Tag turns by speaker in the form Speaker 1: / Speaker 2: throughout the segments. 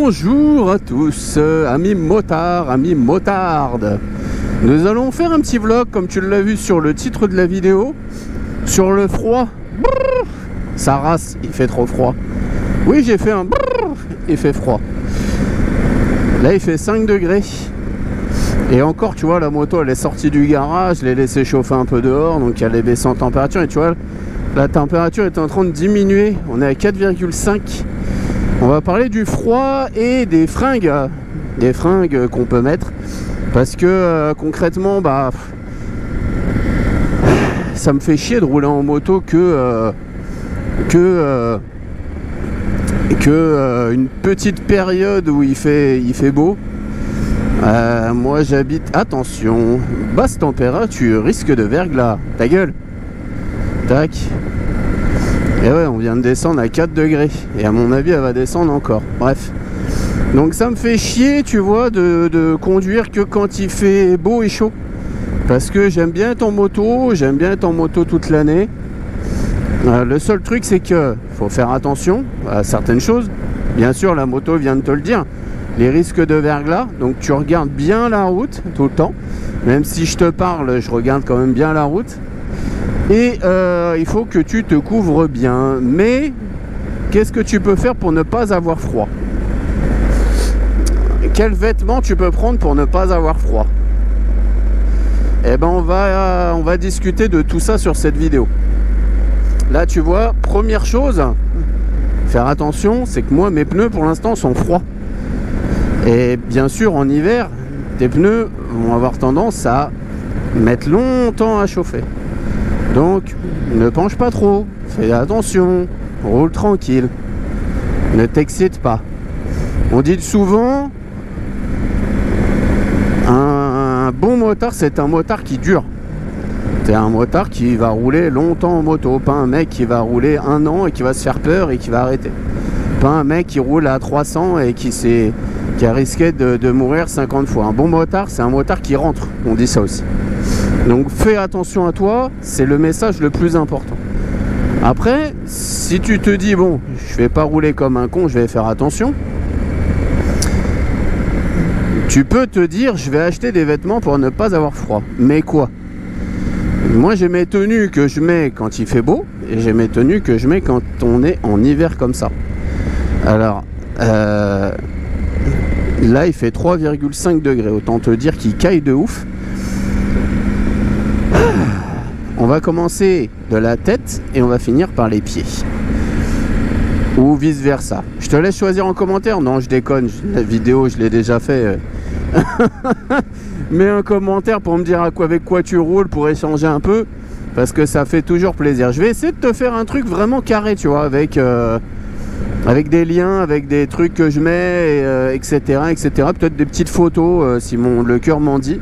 Speaker 1: Bonjour à tous, amis motards, amis motardes. Nous allons faire un petit vlog, comme tu l'as vu sur le titre de la vidéo, sur le froid. Brrr, ça race, il fait trop froid. Oui, j'ai fait un brrr, il fait froid. Là, il fait 5 degrés. Et encore, tu vois, la moto, elle est sortie du garage, je l'ai laissé chauffer un peu dehors, donc elle est baissée en température. Et tu vois, la température est en train de diminuer. On est à 4,5. On va parler du froid et des fringues qu'on peut mettre. Parce que concrètement, bah, ça me fait chier de rouler en moto que une petite période où il fait beau. Moi j'habite, attention, basse température, risque de verglas. Ta gueule. Tac. Et ouais, on vient de descendre à 4 degrés. Et à mon avis, elle va descendre encore. Bref. Donc ça me fait chier, tu vois, de conduire que quand il fait beau et chaud. Parce que j'aime bien être en moto toute l'année. Le seul truc, c'est que faut faire attention à certaines choses. Bien sûr, la moto vient de te le dire. Les risques de verglas. Donc tu regardes bien la route tout le temps. Même si je te parle, je regarde quand même bien la route. Et il faut que tu te couvres bien. Mais qu'est-ce que tu peux faire pour ne pas avoir froid? Quels vêtements tu peux prendre pour ne pas avoir froid? Eh ben on va discuter de tout ça sur cette vidéo. Là tu vois, première chose, faire attention, c'est que moi mes pneus pour l'instant sont froids. Et bien sûr en hiver, tes pneus vont avoir tendance à mettre longtemps à chauffer. Donc ne penche pas trop, fais attention, roule tranquille, ne t'excite pas. On dit souvent, un bon motard c'est un motard qui dure. C'est un motard qui va rouler longtemps en moto, pas un mec qui va rouler 1 an et qui va se faire peur et qui va arrêter. Pas un mec qui roule à 300 et qui a risqué de mourir 50 fois. Un bon motard c'est un motard qui rentre, on dit ça aussi. Donc fais attention à toi, c'est le message le plus important. Après, si tu te dis bon, je vais pas rouler comme un con, je vais faire attention, tu peux te dire je vais acheter des vêtements pour ne pas avoir froid. Mais quoi? Moi j'ai mes tenues que je mets quand il fait beau et j'ai mes tenues que je mets quand on est en hiver comme ça. Alors là il fait 3,5 degrés, autant te dire qu'il caille de ouf. On va commencer de la tête et on va finir par les pieds. Ou vice versa. Je te laisse choisir en commentaire. Non, je déconne, la vidéo je l'ai déjà fait. Mets un commentaire pour me dire avec quoi tu roules, pour échanger un peu. Parce que ça fait toujours plaisir. Je vais essayer de te faire un truc vraiment carré, tu vois, avec des liens, avec des trucs que je mets, etc. etc. Peut-être des petites photos si le cœur m'en dit.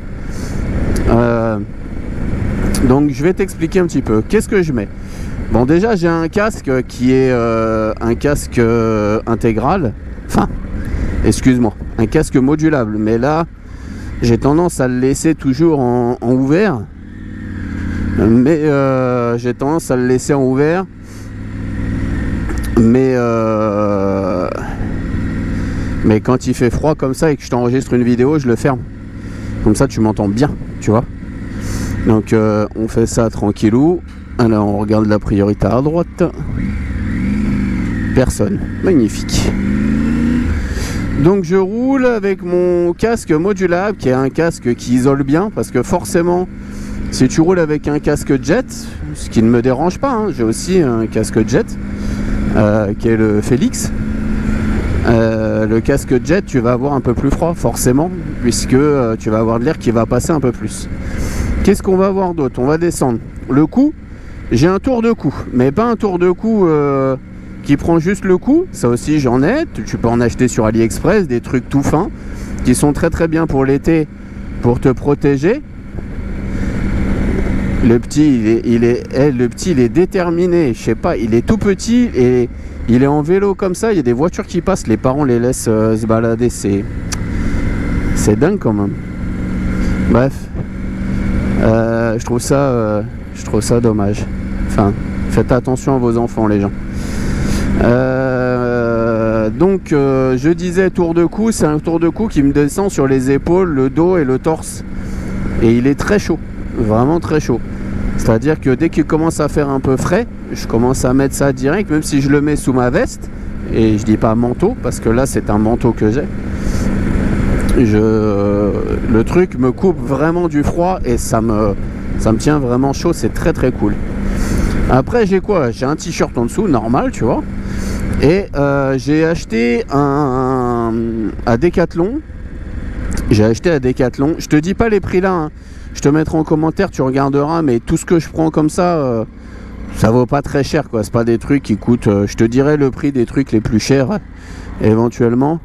Speaker 1: Donc je vais t'expliquer un petit peu. Qu'est-ce que je mets? Bon, déjà j'ai un casque qui est un casque intégral. Enfin, excuse-moi, un casque modulable. Mais là, j'ai tendance à le laisser toujours en ouvert. Mais j'ai tendance à le laisser en ouvert. Mais quand il fait froid comme ça et que je t'enregistre une vidéo, je le ferme. Comme ça tu m'entends bien, tu vois. Donc on fait ça tranquillou. Alors on regarde la priorité à droite. Personne. Magnifique. Donc je roule avec mon casque modulable, qui est un casque qui isole bien, parce que forcément si tu roules avec un casque jet, ce qui ne me dérange pas, hein, j'ai aussi un casque jet qui est le Félix. Le casque jet, tu vas avoir un peu plus froid forcément, puisque tu vas avoir de l'air qui va passer un peu plus. Qu'est-ce qu'on va avoir d'autre? On va descendre. Le cou, j'ai un tour de cou, mais pas un tour de cou qui prend juste le cou. Ça aussi j'en ai, tu peux en acheter sur AliExpress, des trucs tout fins, qui sont très très bien pour l'été, pour te protéger. Le petit, il est déterminé, je sais pas, il est tout petit et il est en vélo comme ça, il y a des voitures qui passent, les parents les laissent se balader, c'est dingue quand même. Bref, je trouve ça dommage. Enfin, faites attention à vos enfants les gens. donc je disais tour de cou, c'est un tour de cou qui me descend sur les épaules, le dos et le torse. Et il est très chaud, vraiment très chaud. C'est-à-dire que dès qu'il commence à faire un peu frais, je commence à mettre ça direct, même si je le mets sous ma veste. Et je dis pas manteau, parce que là c'est un manteau que j'ai. Le truc me coupe vraiment du froid et ça me tient vraiment chaud, c'est très très cool. Après j'ai quoi? J'ai un t-shirt en dessous, normal, tu vois. Et j'ai acheté à Decathlon. J'ai acheté à Decathlon. Je te dis pas les prix là, hein. Je te mettrai en commentaire, tu regarderas, mais tout ce que je prends comme ça, ça vaut pas très cher, quoi. C'est pas des trucs qui coûtent... je te dirai le prix des trucs les plus chers, éventuellement.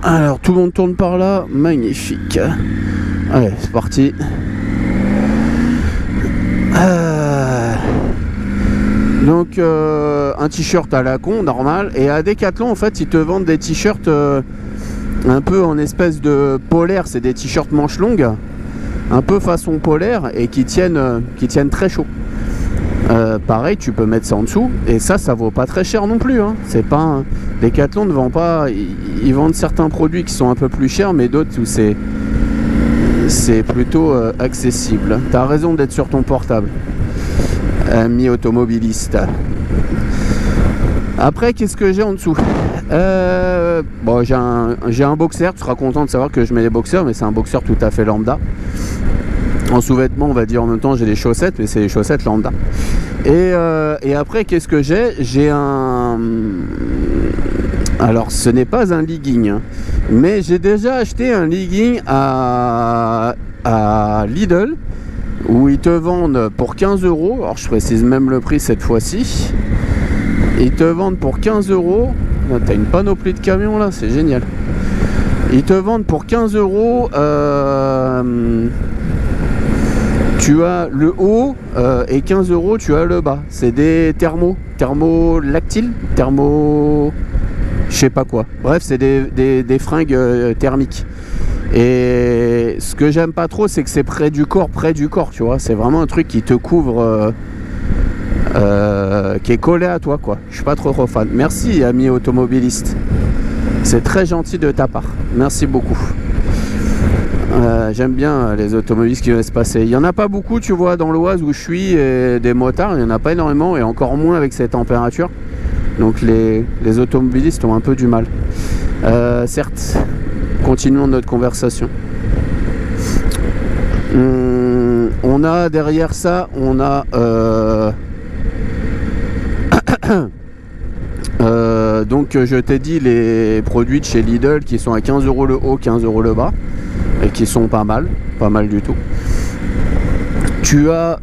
Speaker 1: Alors, tout le monde tourne par là. Magnifique. Allez, c'est parti. Donc, un t-shirt à la con, normal. Et à Decathlon, en fait, ils te vendent des t-shirts un peu en espèce de polaire. C'est des t-shirts manches longues, un peu façon polaire, et qui tiennent très chaud. Pareil, tu peux mettre ça en dessous. Et ça vaut pas très cher non plus, hein. C'est pas... Decathlon ne vend pas... Ils vendent certains produits qui sont un peu plus chers, mais d'autres où c'est plutôt accessible. T'as raison d'être sur ton portable, ami automobiliste. Après, qu'est-ce que j'ai en dessous? Bon, j'ai un boxer. Tu seras content de savoir que je mets des boxers, mais c'est un boxer tout à fait lambda. En sous-vêtements, on va dire en même temps, j'ai des chaussettes, mais c'est des chaussettes lambda. Et après, qu'est-ce que j'ai un... Alors, ce n'est pas un legging, hein, mais j'ai déjà acheté un legging à Lidl, où ils te vendent pour 15 €. Alors, je précise même le prix cette fois-ci. Ils te vendent pour 15 €. T'as une panoplie de camions là, c'est génial. Ils te vendent pour 15 €. Tu as le haut et 15 € tu as le bas. C'est des thermolactiles, je sais pas quoi. Bref, c'est des fringues thermiques. Et ce que j'aime pas trop, c'est que c'est près du corps, tu vois. C'est vraiment un truc qui te couvre, qui est collé à toi, quoi. Je suis pas trop fan. Merci, ami automobiliste. C'est très gentil de ta part. Merci beaucoup. J'aime bien les automobilistes qui laissent passer. Il n'y en a pas beaucoup, tu vois, dans l'Oise où je suis, et des motards, il n'y en a pas énormément, et encore moins avec ces températures. Donc les automobilistes ont un peu du mal. Certes, continuons notre conversation. On a derrière ça, on a... donc je t'ai dit les produits de chez Lidl qui sont à 15 € le haut, 15 € le bas, et qui sont pas mal du tout. Tu as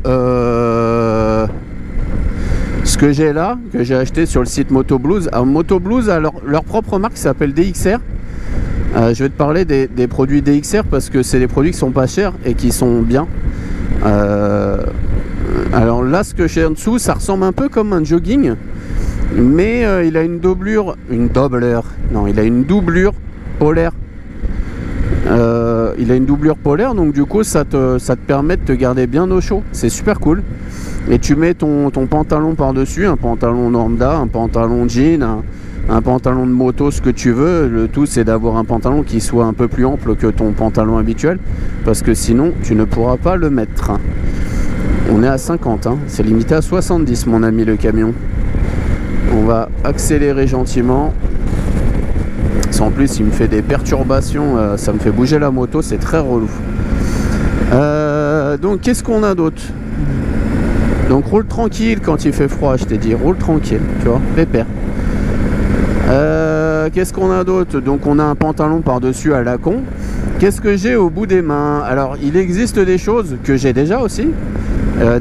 Speaker 1: ce que j'ai là, que j'ai acheté sur le site Motoblues. Alors Motoblues a leur propre marque qui s'appelle DXR. Je vais te parler des produits DXR parce que c'est des produits qui sont pas chers et qui sont bien. Alors là, ce que j'ai en dessous, ça ressemble un peu comme un jogging, mais il a une doublure polaire. Il a une doublure polaire, donc du coup ça te permet de te garder bien au chaud. C'est super cool. Et tu mets ton pantalon par dessus, un pantalon lambda, un pantalon jean, un pantalon de moto, ce que tu veux. Le tout, c'est d'avoir un pantalon qui soit un peu plus ample que ton pantalon habituel, parce que sinon tu ne pourras pas le mettre. On est à 50, hein. C'est limité à 70, mon ami le camion. On va accélérer gentiment. En plus, il me fait des perturbations, ça me fait bouger la moto, c'est très relou. Donc, qu'est-ce qu'on a d'autre? Donc, roule tranquille quand il fait froid, je t'ai dit, roule tranquille, tu vois, pépère. Qu'est-ce qu'on a d'autre? Donc, on a un pantalon par-dessus à la con. Qu'est-ce que j'ai au bout des mains? Alors, il existe des choses que j'ai déjà aussi,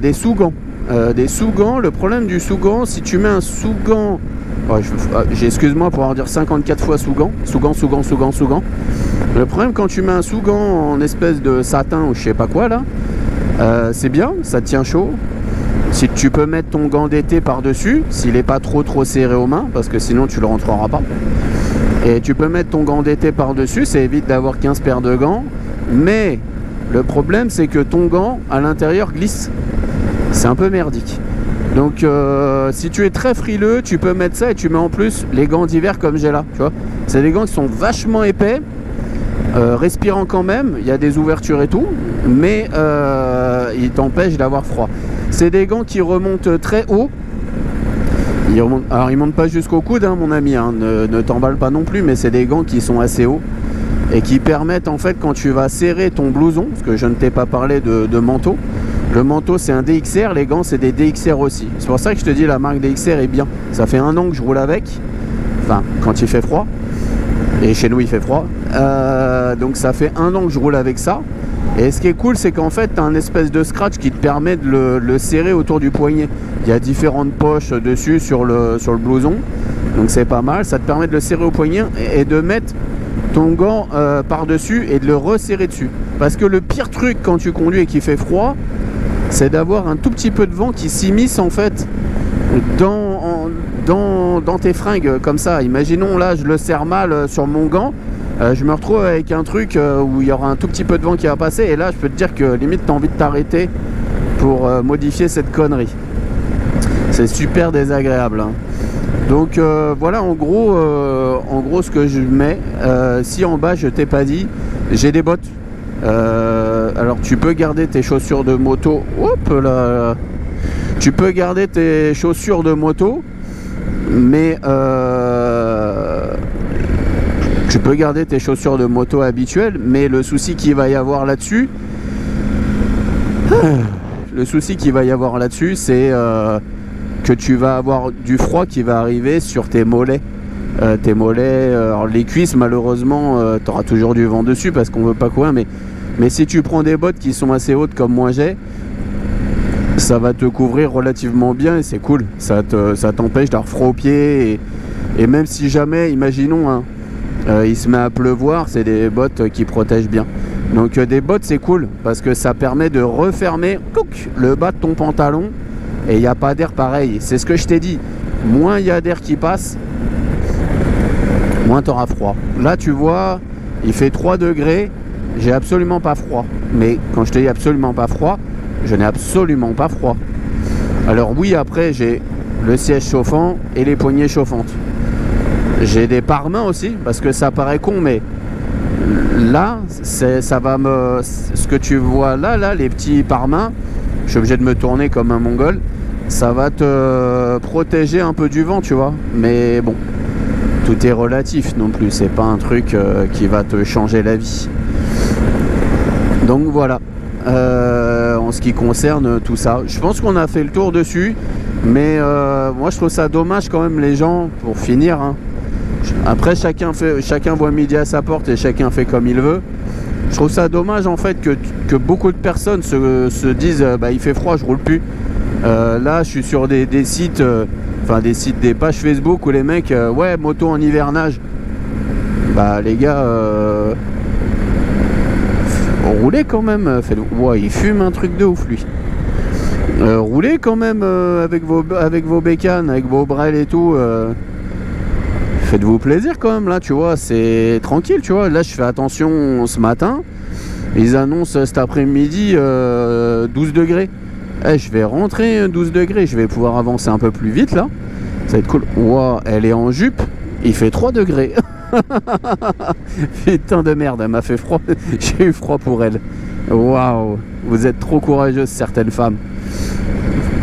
Speaker 1: des sous-gants. Des sous-gants, le problème du sous-gant, si tu mets un sous-gant... excuse-moi pour avoir dire 54 fois sous-gant. Le problème quand tu mets un sous-gant en espèce de satin ou je sais pas quoi là, c'est bien, ça te tient chaud. Si tu peux mettre ton gant d'été par-dessus, s'il n'est pas trop serré aux mains, parce que sinon tu le rentreras pas. Et tu peux mettre ton gant d'été par-dessus, ça évite d'avoir 15 paires de gants. Mais le problème c'est que ton gant à l'intérieur glisse. C'est un peu merdique. Donc si tu es très frileux, tu peux mettre ça et tu mets en plus les gants d'hiver comme j'ai là, tu vois. C'est des gants qui sont vachement épais, respirants quand même, il y a des ouvertures et tout, mais ils t'empêchent d'avoir froid. C'est des gants qui remontent très haut. Alors ils montent pas jusqu'au coude, hein, mon ami, hein, ne t'emballe pas non plus, mais c'est des gants qui sont assez hauts et qui permettent en fait quand tu vas serrer ton blouson, parce que je ne t'ai pas parlé de manteau. Le manteau c'est un DXR, les gants c'est des DXR aussi. C'est pour ça que je te dis la marque DXR est bien. Ça fait 1 an que je roule avec, enfin quand il fait froid, et chez nous il fait froid. Donc ça fait 1 an que je roule avec ça. Et ce qui est cool c'est qu'en fait tu as un espèce de scratch qui te permet de le serrer autour du poignet. Il y a différentes poches dessus sur le blouson, donc c'est pas mal. Ça te permet de le serrer au poignet et de mettre ton gant par dessus et de le resserrer dessus. Parce que le pire truc quand tu conduis et qu'il fait froid, c'est d'avoir un tout petit peu de vent qui s'immisce en fait dans tes fringues comme ça. Imaginons là je le serre mal sur mon gant, je me retrouve avec un truc où il y aura un tout petit peu de vent qui va passer et là je peux te dire que limite tu as envie de t'arrêter pour modifier cette connerie. C'est super désagréable, hein. Donc voilà en gros ce que je mets. Si en bas je t'ai pas dit, j'ai des bottes. Alors tu peux garder tes chaussures de moto. Hop là. Tu peux garder tes chaussures de moto, mais tu peux garder tes chaussures de moto habituelles, mais le souci qu'il va y avoir là-dessus, c'est que tu vas avoir du froid qui va arriver sur tes mollets. Alors les cuisses malheureusement tu auras toujours du vent dessus parce qu'on veut pas courir, mais si tu prends des bottes qui sont assez hautes comme moi j'ai, ça va te couvrir relativement bien et c'est cool. Ça t'empêche d'avoir froid aux pieds et même si jamais, imaginons hein, il se met à pleuvoir, c'est des bottes qui protègent bien. Donc des bottes c'est cool parce que ça permet de refermer le bas de ton pantalon et il n'y a pas d'air pareil. C'est ce que je t'ai dit, moins il y a d'air qui passe, moins tu auras froid. Là tu vois, il fait 3 degrés, j'ai absolument pas froid. Mais quand je te dis absolument pas froid, je n'ai absolument pas froid. Alors oui, après j'ai le siège chauffant et les poignées chauffantes. J'ai des pare-mains aussi, parce que ça paraît con, mais là, ça va me... Ce que tu vois là, les petits pare-mains, je suis obligé de me tourner comme un mongol, ça va te protéger un peu du vent, tu vois. Mais bon, tout est relatif non plus, c'est pas un truc qui va te changer la vie. Donc voilà, en ce qui concerne tout ça, je pense qu'on a fait le tour dessus, mais moi je trouve ça dommage quand même les gens, pour finir, hein. Après chacun voit midi à sa porte et chacun fait comme il veut. Je trouve ça dommage en fait que beaucoup de personnes se disent bah il fait froid, je roule plus. Là je suis sur des sites, des pages Facebook où les mecs ouais moto en hivernage. Bah les gars roulez quand même, ouais, il fume un truc de ouf lui. Roulez quand même avec vos bécanes, avec vos brels et tout. Faites-vous plaisir quand même là, tu vois, c'est tranquille, tu vois. Là je fais attention ce matin, ils annoncent cet après-midi 12 degrés. Je vais rentrer 12 degrés, je vais pouvoir avancer un peu plus vite là, ça va être cool. Wow, elle est en jupe, il fait 3 degrés. Putain de merde, elle m'a fait froid. J'ai eu froid pour elle. Waouh, vous êtes trop courageuses certaines femmes.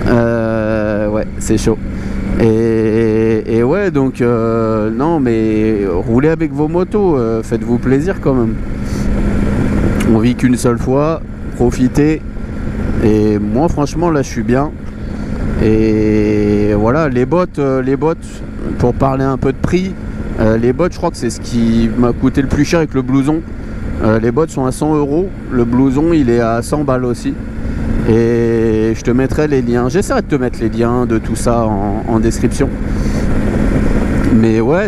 Speaker 1: Ouais, c'est chaud. Et ouais, donc non, mais roulez avec vos motos, faites-vous plaisir quand même. On vit qu'une seule fois, profitez. Et moi, franchement, là, je suis bien. Et voilà, les bottes, pour parler un peu de prix, les bottes, je crois que c'est ce qui m'a coûté le plus cher avec le blouson. Les bottes sont à 100 €, le blouson, il est à 100 balles aussi. Et je te mettrai les liens, j'essaierai de te mettre les liens de tout ça en description. Mais ouais,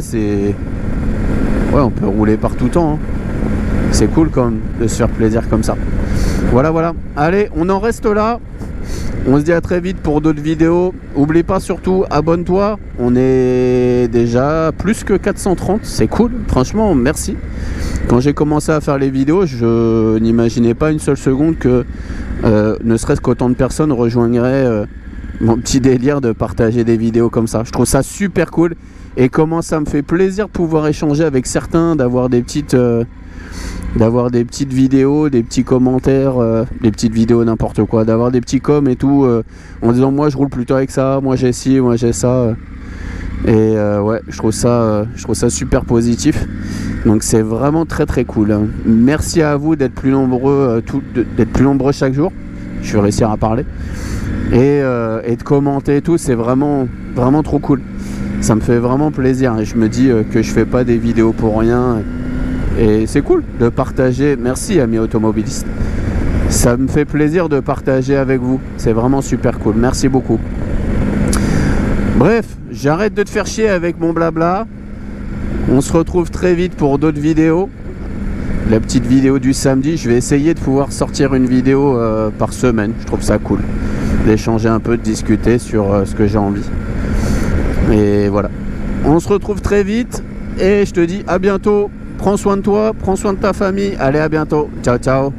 Speaker 1: on peut rouler par tout temps, hein. C'est cool quand même de se faire plaisir comme ça. Voilà. Allez, on en reste là. On se dit à très vite pour d'autres vidéos. Oublie pas surtout, abonne-toi. On est déjà plus que 430, c'est cool. Franchement, merci. Quand j'ai commencé à faire les vidéos, je n'imaginais pas une seule seconde que ne serait-ce qu'autant de personnes rejoindraient mon petit délire de partager des vidéos comme ça. Je trouve ça super cool. Et comment ça me fait plaisir de pouvoir échanger avec certains, d'avoir des petites vidéos, des petits commentaires, des petites vidéos n'importe quoi, d'avoir des petits coms et tout, en disant moi je roule plutôt avec ça, moi j'ai ci, moi j'ai ça. Et ouais, je trouve ça super positif. Donc c'est vraiment très très cool. Merci à vous d'être plus nombreux, chaque jour. Je vais réussir à parler. Et de commenter et tout, c'est vraiment vraiment trop cool. Ça me fait vraiment plaisir et je me dis que je fais pas des vidéos pour rien et c'est cool de partager. Merci amis automobilistes, ça me fait plaisir de partager avec vous, c'est vraiment super cool, merci beaucoup. Bref, j'arrête de te faire chier avec mon blabla, on se retrouve très vite pour d'autres vidéos. La petite vidéo du samedi, je vais essayer de pouvoir sortir une vidéo par semaine, je trouve ça cool d'échanger un peu, de discuter sur ce que j'ai envie. Et voilà, on se retrouve très vite et je te dis à bientôt. Prends soin de toi, prends soin de ta famille. Allez, à bientôt. Ciao, ciao.